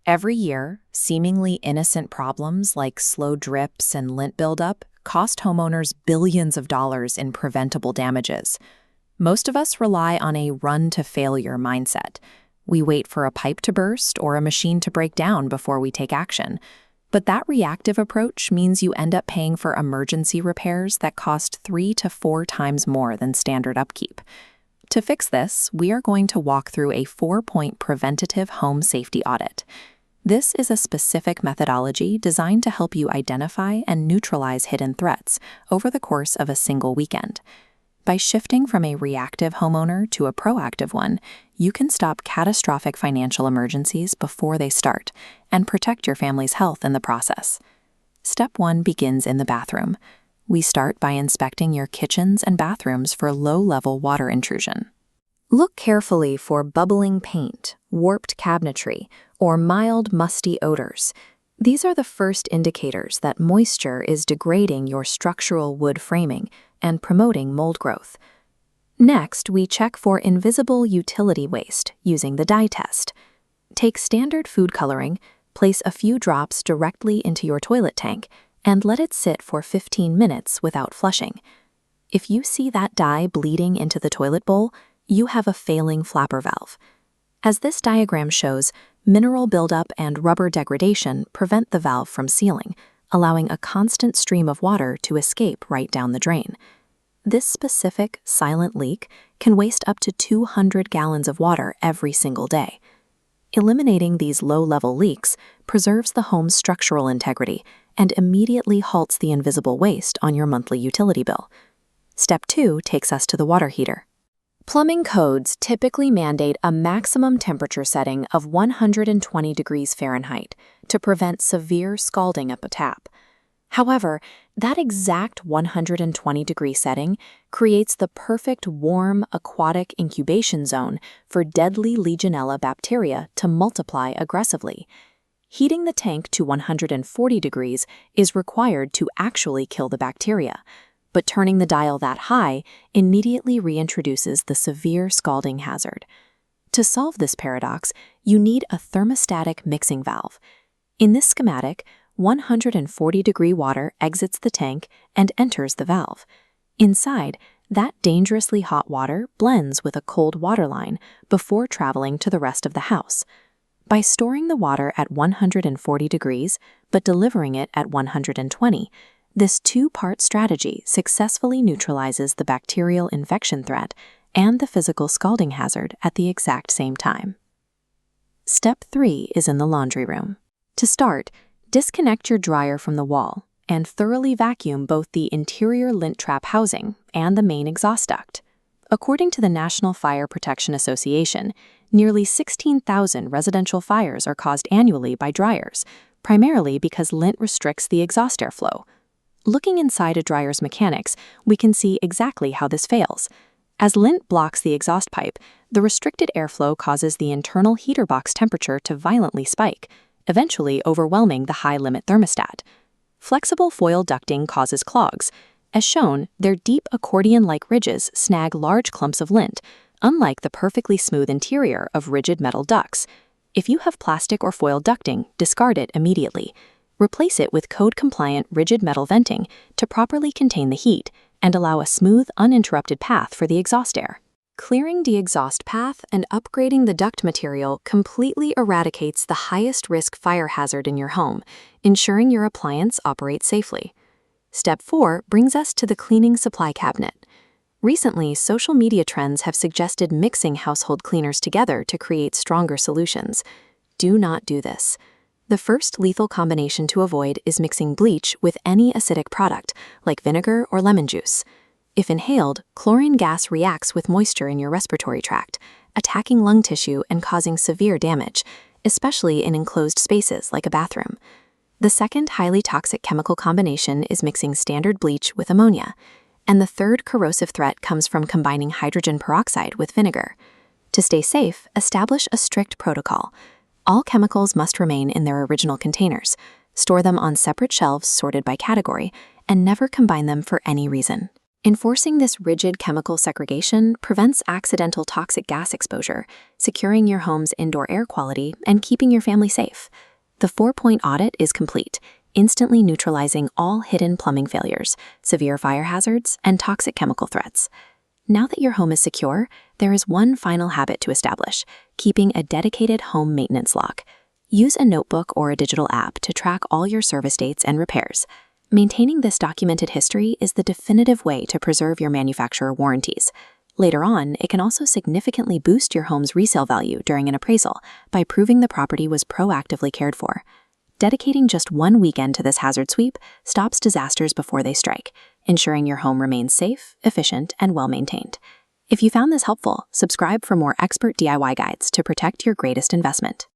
Every year, seemingly innocent problems like slow drips and lint buildup cost homeowners billions of dollars in preventable damages. Most of us rely on a run-to-failure mindset. We wait for a pipe to burst or a machine to break down before we take action. But that reactive approach means you end up paying for emergency repairs that cost 3 to 4 times more than standard upkeep. To fix this, we are going to walk through a 4-point preventative home safety audit. This is a specific methodology designed to help you identify and neutralize hidden threats over the course of a single weekend. By shifting from a reactive homeowner to a proactive one, you can stop catastrophic financial emergencies before they start and protect your family's health in the process. Step 1 begins in the bathroom. We start by inspecting your kitchens and bathrooms for low-level water intrusion. Look carefully for bubbling paint, warped cabinetry, or mild musty odors. These are the first indicators that moisture is degrading your structural wood framing and promoting mold growth. Next, we check for invisible utility waste using the dye test. Take standard food coloring, place a few drops directly into your toilet tank, and let it sit for 15 minutes without flushing. If you see that dye bleeding into the toilet bowl, you have a failing flapper valve. As this diagram shows, mineral buildup and rubber degradation prevent the valve from sealing, allowing a constant stream of water to escape right down the drain. This specific, silent leak can waste up to 200 gallons of water every single day. Eliminating these low-level leaks preserves the home's structural integrity and immediately halts the invisible waste on your monthly utility bill. Step 2 takes us to the water heater. Plumbing codes typically mandate a maximum temperature setting of 120 degrees Fahrenheit to prevent severe scalding up a tap. However, that exact 120-degree setting creates the perfect warm, aquatic incubation zone for deadly Legionella bacteria to multiply aggressively. Heating the tank to 140 degrees is required to actually kill the bacteria, but turning the dial that high immediately reintroduces the severe scalding hazard. To solve this paradox, you need a thermostatic mixing valve. In this schematic, 140-degree water exits the tank and enters the valve. Inside, that dangerously hot water blends with a cold water line before traveling to the rest of the house. By storing the water at 140 degrees, but delivering it at 120, this 2-part strategy successfully neutralizes the bacterial infection threat and the physical scalding hazard at the exact same time. Step 3 is in the laundry room. To start, disconnect your dryer from the wall and thoroughly vacuum both the interior lint trap housing and the main exhaust duct. According to the National Fire Protection Association, nearly 16,000 residential fires are caused annually by dryers, primarily because lint restricts the exhaust airflow. Looking inside a dryer's mechanics, we can see exactly how this fails. As lint blocks the exhaust pipe, the restricted airflow causes the internal heater box temperature to violently spike, eventually overwhelming the high-limit thermostat. Flexible foil ducting causes clogs. As shown, their deep accordion-like ridges snag large clumps of lint, unlike the perfectly smooth interior of rigid metal ducts. If you have plastic or foil ducting, discard it immediately. Replace it with code-compliant rigid metal venting to properly contain the heat and allow a smooth, uninterrupted path for the exhaust air. Clearing the exhaust path and upgrading the duct material completely eradicates the highest-risk fire hazard in your home, ensuring your appliance operates safely. Step 4 brings us to the cleaning supply cabinet. Recently, social media trends have suggested mixing household cleaners together to create stronger solutions. Do not do this. The first lethal combination to avoid is mixing bleach with any acidic product, like vinegar or lemon juice. If inhaled, chlorine gas reacts with moisture in your respiratory tract, attacking lung tissue and causing severe damage, especially in enclosed spaces like a bathroom. The second highly toxic chemical combination is mixing standard bleach with ammonia, and the third corrosive threat comes from combining hydrogen peroxide with vinegar. To stay safe, establish a strict protocol. All chemicals must remain in their original containers, store them on separate shelves sorted by category, and never combine them for any reason. Enforcing this rigid chemical segregation prevents accidental toxic gas exposure, securing your home's indoor air quality and keeping your family safe. The 4-point audit is complete, instantly neutralizing all hidden plumbing failures, severe fire hazards, and toxic chemical threats. Now that your home is secure, there is one final habit to establish: keeping a dedicated home maintenance log. Use a notebook or a digital app to track all your service dates and repairs. Maintaining this documented history is the definitive way to preserve your manufacturer warranties. Later on, it can also significantly boost your home's resale value during an appraisal by proving the property was proactively cared for. Dedicating just one weekend to this hazard sweep stops disasters before they strike, ensuring your home remains safe, efficient, and well-maintained. If you found this helpful, subscribe for more expert DIY guides to protect your greatest investment.